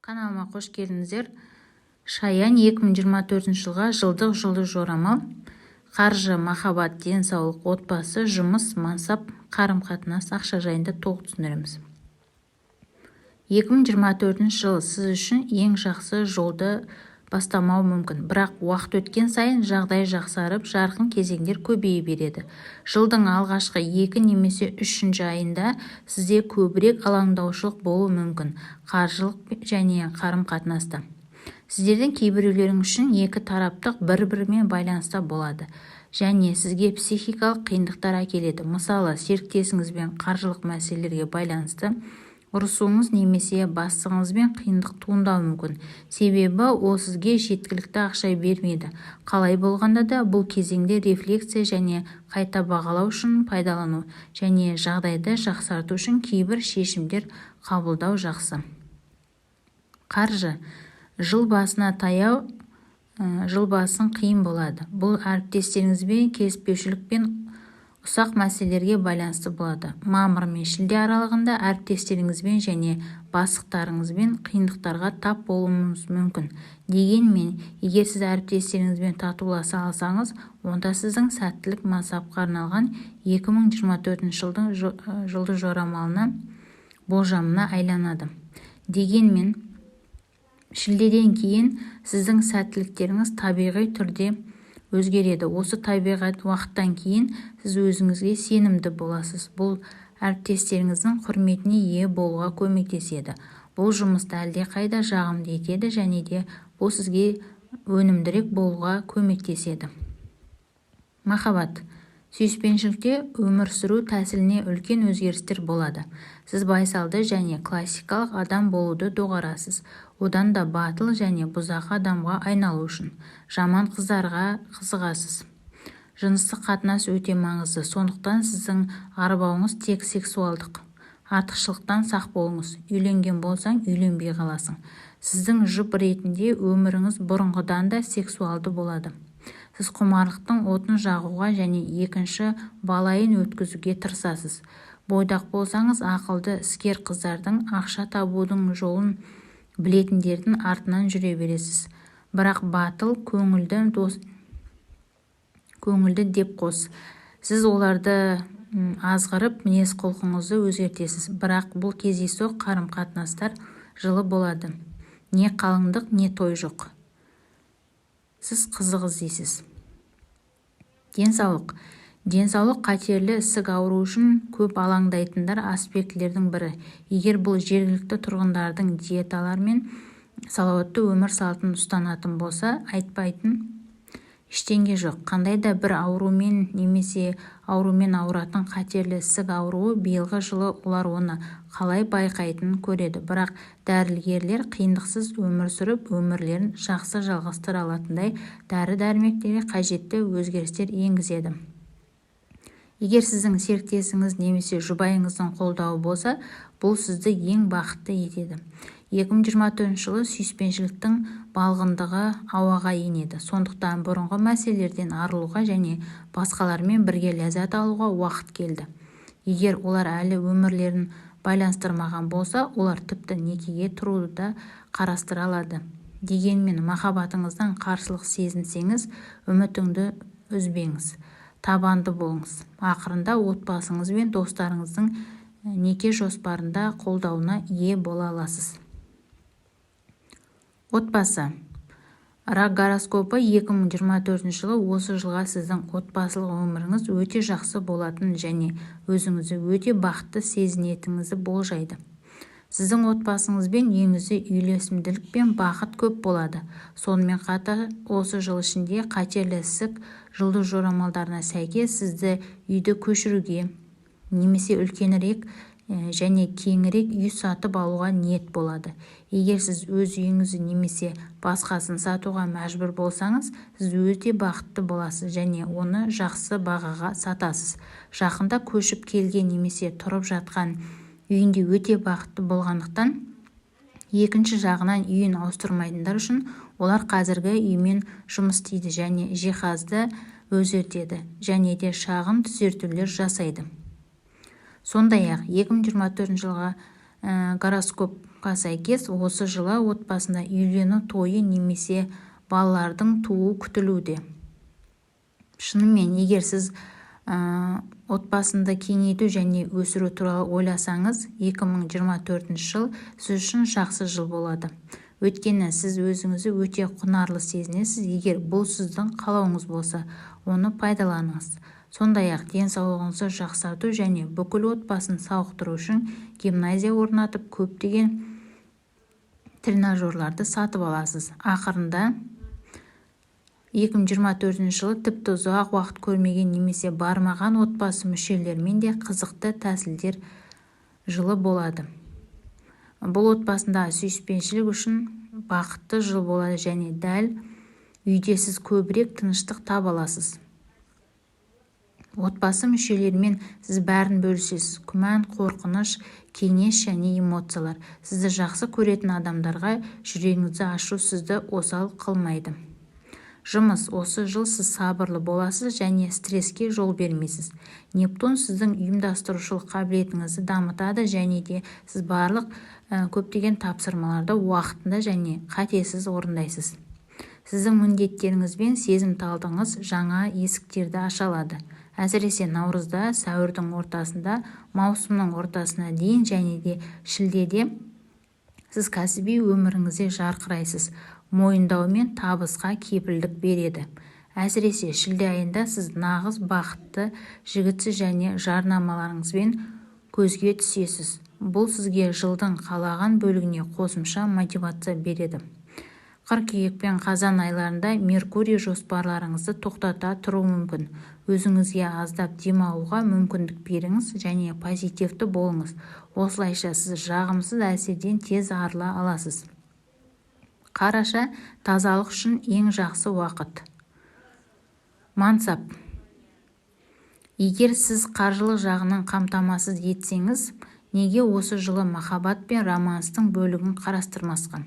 Каналыма қош келдіңіздер. Шаян 2024 жылға жылдық жұлдыз жорамал. Қаржы, махаббат, денсаулық, отбасы, жұмыс, мансап, қарым-қатынас, ақша жайында толық түсіндіреміз. 2024 жыл сіз үшін ең жақсы жолды бастамау мүмкін, бірақ уақыт өткен сайын жағдай жақсарып, жарқын кезеңдер көбейе береді. Жылдың алғашқы 2 немесе 3 айында сізде көбірек алаңдаушылық болуы мүмкін, қаржылық және қарым-қатынаста. Сіздердің кейбіреулерің үшін екі тараптық бір-бірімен байланыста болады және сізге психикалық қиындықтар әкеледі. Мысалы, серіктесіңізбен қаржылық мәселелерге байланысты ұрысуыңыз немесе бастығыңызбен қиындық туындауы мүмкін. Себебі ол сізге жеткілікті ақша бермейді. Қалай болғанда да бұл кезеңде рефлексия және қайта бағалау үшін пайдалану және жағдайды жақсарту үшін кейбір шешімдер қабылдау жақсы. Қаржы. Жыл басына таяу, жыл басын қиын болады. Бұл әріптестеріңізбен келіспеушілік пен ұсақ мәселелерге байланысты болады. Мамыр мен шілде аралығында әріптестеріңізбен және бастықтарыңызбен қиындықтарға тап болуыңыз мүмкін. Дегенмен, егер сіз әріптестеріңізбен татуласа алсаңыз, онда сіздің сәттілік мансапқа арналған 2024 жылдың жұлдыз жорамалына болжамына айланады. Дегенмен, шілдеден кейін сіздің сәттіліктеріңіз табиғи түрде өзгереді. Осы табиғат уақыттан кейін сіз өзіңізге сенімді боласыз. Бұл әріптестеріңіздің құрметіне ие болуға көмектеседі. Бұл жұмысты әлдеқайда жағымды етеді және де бұл сізге өнімдірек болуға көмектеседі. Махаббат. Сүйіспеншілікте өмір сүру тәсіліне үлкен өзгерістер болады. Сіз байсалды және классикалық адам болуды доғарасыз. Одан да батыл және бұзақы адамға айналу үшін жаман қыздарға қызығасыз. Жыныстық қатынас өте маңызды, сондықтан сіздің арбауыңыз тек сексуалдық. Артықшылықтан сақ болыңыз. Үйленген болсаң, үйленбей қаласың. Сіздің жұп ретінде өміріңіз бұрынғыдан да сексуалды болады. Сіз құмарлықтың отын жағуға және екінші балайын өткізуге тырысасыз. Бойдақ болсаңыз, ақылды, іскер қыздардың ақша табудың жолын білетіндердің артынан жүре бересіз. Бірақ батыл, көңілді деп қос. Сіз оларды азғырып, мінез құлқыңызды өзгертесіз. Бірақ бұл кездейсоқ қарым-қатынастар жылы болады. Не қалыңдық, не той жоқ. Сіз қызық іздейсіз. Денсаулық. Денсаулық қатерлі ісік ауруы үшін көп алаңдайтындар аспектілердің бірі. Егер бұл жергілікті тұрғындардың диеталар мен салауатты өмір салтын ұстанатын болса, айтпайтын ештеңе жоқ. Қандай да бір аурумен немесе аурумен ауыратын қатерлі ісік ауруы биылғы жылы олар оны қалай байқайтынын көреді. Бірақ дәрігерлер қиындықсыз өмір сүріп, өмірлерін жақсы жалғастыра алатындай дәрі-дәрмектерге қажетті өзгерістер енгізеді. Егер сіздің серіктесіңіз немесе жұбайыңыздың қолдауы болса, бұл сізді ең бақытты етеді. 2024 жылы сүйіспеншіліктің балғындығы ауаға енеді. Сондықтан бұрынғы мәселелерден арылуға және басқалармен бірге ләззат алуға уақыт келді. Егер олар әлі өмірлерін байланыстырмаған болса, олар тіпті некеге тұруды да қарастыра алады. Дегенмен, махаббатыңыздан қарсылық сезінсеңіз, үмітіңді үзбеңіз. Табанды болыңыз. Ақырында отбасыңыз бен достарыңыздың неке жоспарында қолдауына ие бола аласыз. Отбасы. Рак гороскопы 2024 жылы осы жылға сіздің отбасылық өміріңіз өте жақсы болатын және өзіңізді өте бақытты сезінетіңізді болжайды. Сіздің отбасыңызбен үйіңізде үйлесімділік пен бақыт көп болады. Сонымен қатар осы жыл ішінде қатерлі ісік жұлдыз жорамалдарына сәйкес сізді үйді көшіруге немесе үлкенірек және кеңірек үй сатып алуға ниет болады. Егер сіз өз үйіңізді немесе басқасын сатуға мәжбүр болсаңыз, сіз өте бақытты боласыз және оны жақсы бағаға сатасыз. Жақында көшіп келген немесе тұрып жатқан үйінде өте бақытты болғандықтан, екінші жағынан үйін ауыстырмайтындар үшін олар қазіргі үймен жұмыс істейді және жиһазды өзгертеді және де шағын түзетулер жасайды. Сондай-ақ 2024 жылға гороскоп сәйкес осы жылы отбасында үйлену тойы немесе балалардың тууы күтілуде. Шынымен, егер сіз отбасында кеңейту және өсіру туралы ойласаңыз, 2024 жыл сіз үшін жақсы жыл болады. Өйткені сіз өзіңізді өте құнарлы сезінесіз. Егер бұл сіздің қалауыңыз болса, оны пайдаланыңыз. Сондай-ақ денсаулығыңызды жақсарту және бүкіл отбасын сауықтыру үшін гимназия орнатып, көптеген тренажерларды сатып аласыз. Ақырында 2024 жылы тіпті ұзақ уақыт көрмеген немесе бармаған отбасы мүшелерімен де қызықты тәсілдер жылы болады. Бұл отбасында сүйіспеншілік үшін бақытты жыл болады және дәл үйде сіз көбірек тыныштық таба аласыз. Отбасы мүшелерімен сіз бәрін бөлісесіз. Күмән, қорқыныш, кеңес және эмоциялар. Сізді жақсы көретін адамдарға жүрегіңізді ашу сізді осал қылмайды. Жұмыс. Осы жыл сіз сабырлы боласыз және стресске жол бермейсіз. Нептун сіздің ұйымдастырушылық қабілетіңізді дамытады және де сіз барлық көптеген тапсырмаларды уақытында және қатесіз орындайсыз. Сіздің міндеттеріңіз бен сезімталдығыңыз жаңа есіктерді аша алады. Әсіресе наурызда, сәуірдің ортасында, маусымның ортасына дейін және де шілдеде сіз кәсіби өміріңізде жарқырайсыз. Мойындау мен табысқа кепілдік береді. Әсіресе шілде айында сіз нағыз бақытты жігітсіз және жарнамаларыңызбен көзге түсесіз. Бұл сізге жылдың қалаған бөлігіне қосымша мотивация береді. Қыркүйек пен қазан айларында Меркурий жоспарларыңызды тоқтата тұруы мүмкін. Өзіңізге аздап демалуға мүмкіндік беріңіз және позитивті болыңыз. Осылайша сіз жағымсыз әсерден тез арыла аласыз. Қараша тазалық үшін ең жақсы уақыт. Мансап. Егер сіз қаржылық жағынан қамтамасыз етсеңіз, неге осы жылы махаббат пен романстың бөлігін қарастырмасқа?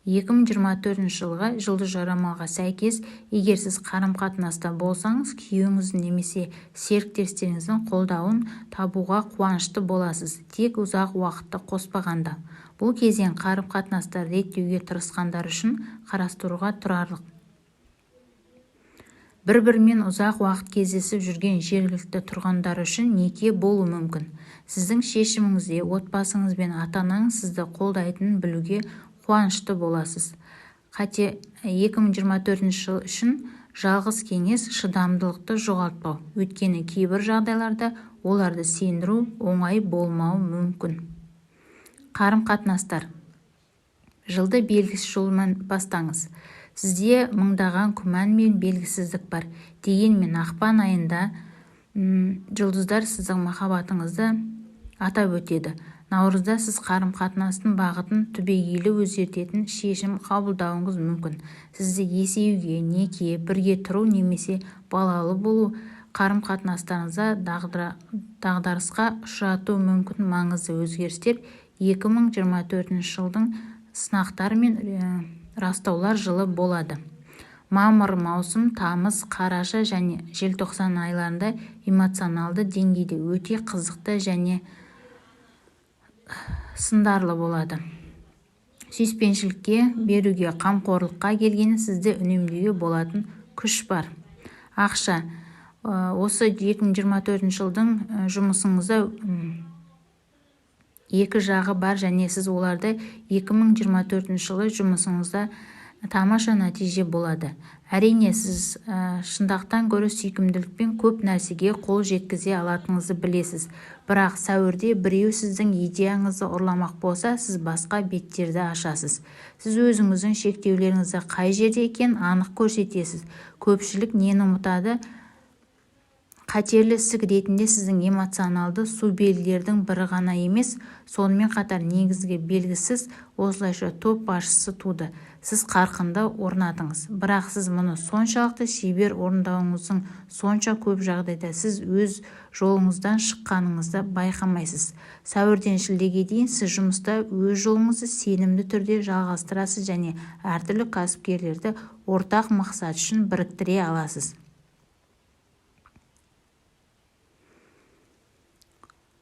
2024 жылға жұлдыз жорамалға сәйкес, егер сіз қарым-қатынаста болсаңыз, күйеуіңіздің немесе серіктестеріңіздің қолдауын табуға қуанышты боласыз, тек ұзақ уақытты қоспағанда. Бұл кезең қарым-қатынастарды реттеуге тырысқандар үшін қарастыруға тұрарлық. Бір-бірімен ұзақ уақыт кездесіп жүрген жергілікті тұрғындар үшін неке болуы мүмкін. Сіздің шешіміңізде отбасыңыз бен ата-анаңыз сізді қолдайтынын білуге қуанышты боласыз. 2024 жыл үшін жалғыз кеңес шыдамдылықты жоғалтпау. Өйткені кейбір жағдайларда оларды сендіру оңай болмауы мүмкін. Қарым-қатынастар. Жылды белгісіз жолмен бастаңыз. Сізде мыңдаған күмән мен белгісіздік бар. Дегенмен ақпан айында жұлдыздар сіздің махаббатыңызды атап өтеді. Наурызда сіз қарым-қатынастың бағытын түбегейлі өзгертетін шешім қабылдауыңыз мүмкін. Сізді есеюге, неке, бірге тұру немесе балалы болу қарым-қатынастарыңызда дағдарысқа ұшырату мүмкін. Маңызды өзгерістер 2024 жылдың сынақтар мен растаулар жылы болады. Мамыр, маусым, тамыз, қараша және желтоқсан айларында эмоционалды деңгейде өте қызықты және сындарлы болады. Сүйіспеншілікке беруге, қамқорлыққа келгені сізді үнемдеуге болатын күш бар. Ақша. Осы 2024 жылдың жұмысыңызда екі жағы бар және сіз оларды 2024 жылы жұмысыңызда тамаша нәтиже болады. Әрине, сіз шындақтан гөрі сүйкімділікпен көп нәрсеге қол жеткізе алатыныңызды білесіз. Бірақ сәуірде біреу сіздің идеяңызды ұрламақ болса, сіз басқа беттерді ашасыз. Сіз өзіңіздің шектеулеріңізді қай жерде екен анық көрсетесіз. Көпшілік нені ұмытады? Қатерлі ісік ретінде сіздің эмоционалды су белгілердің бірі ғана емес, сонымен қатар негізгі белгісіз, осылайша топ басшысы туды. Сіз қарқынды орнатыңыз. Бірақ сіз мұны соншалықты шебер орындауыңыздың сонша көп жағдайда сіз өз жолыңыздан шыққаныңызды байқамайсыз. Сәуірден шілдеге дейін сіз жұмыста өз жолыңызды сенімді түрде жалғастырасыз және әртүрлі кәсіпкерлерді ортақ мақсат үшін біріктіре аласыз.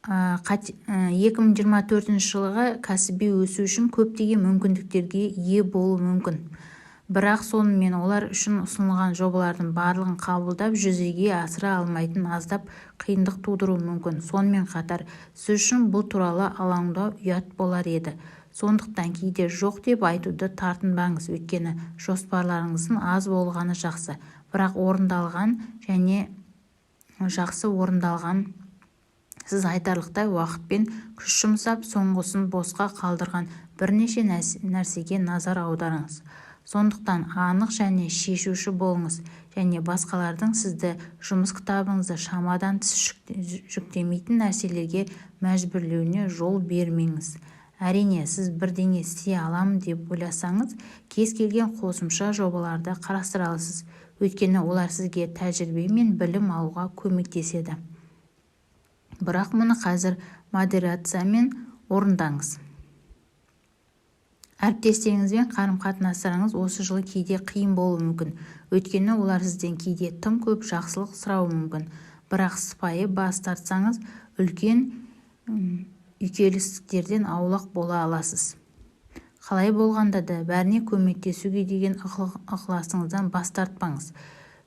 2024 жылға кәсіби өсу үшін көптеген мүмкіндіктерге ие болуы мүмкін. Бірақ сонымен олар үшін ұсынылған жобалардың барлығын қабылдап жүзеге асыра алмайтын аздап қиындық тудыруы мүмкін. Сонымен қатар сіз үшін бұл туралы алаңдау ұят болар еді. Сондықтан кейде жоқ деп айтуды тартынбаңыз, өйткені жоспарларыңыздың аз болғаны жақсы, бірақ жақсы орындалған. Сіз айтарлықтай уақыт пен күш жұмсап, соңғысын босқа қалдырған бірнеше нәрсеге назар аударыңыз. Сондықтан анық және шешуші болыңыз, және басқалардың сізді жұмыс кітабыңызды шамадан тыс жүктемейтін нәрселерге мәжбүрлеуіне жол бермеңіз. Әрине, сіз бірдеңе істей аламын деп ойласаңыз, кез келген қосымша жобаларды қарастыра аласыз, өйткені олар сізге тәжірибе мен білім алуға көмектеседі. Бірақ мұны қазір модерациямен орындаңыз. Әріптестеріңізбен қарым-қатынастарыңыз осы жылы кейде қиын болуы мүмкін, өйткені олар сізден кейде тым көп жақсылық сұрауы мүмкін. Бірақ сыпайы бас тартсаңыз, үлкен үйкелістіктерден аулақ бола аласыз. Қалай болғанда да бәріне көмектесуге деген ықыласыңыздан бас тартпаңыз.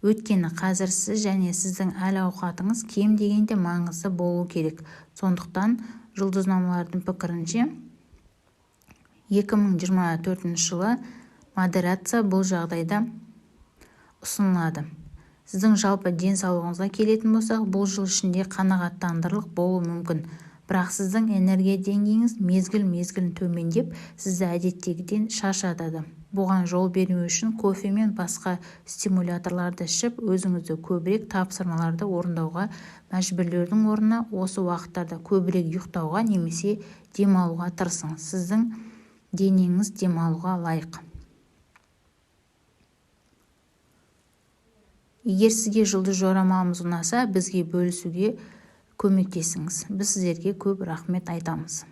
Өйткені қазір сіз және сіздің әл-ауқатыңыз кем дегенде маңызды болу керек. Сондықтан жұлдызнамалардың пікірінше 2024 жылы модерация бұл жағдайда ұсынылады. Сіздің жалпы денсаулығыңызға келетін болсақ, бұл жыл ішінде қанағаттандырарлық болуы мүмкін. Бірақ сіздің энергия деңгейіңіз мезгіл-мезгілін төмендеп, сізді әдеттегіден шаршатады. Бұған жол бермеу үшін кофе мен басқа стимуляторларды ішіп, өзіңізді көбірек тапсырмаларды орындауға мәжбүрлеудің орнына осы уақыттарда көбірек ұйықтауға немесе демалуға тырысыңыз. Сіздің денеңіз демалуға лайық. Егер сізге жұлдыз жорамалымыз ұнаса, бізге бөлісуге көмектесіңіз. Біз сіздерге көп рахмет айтамыз.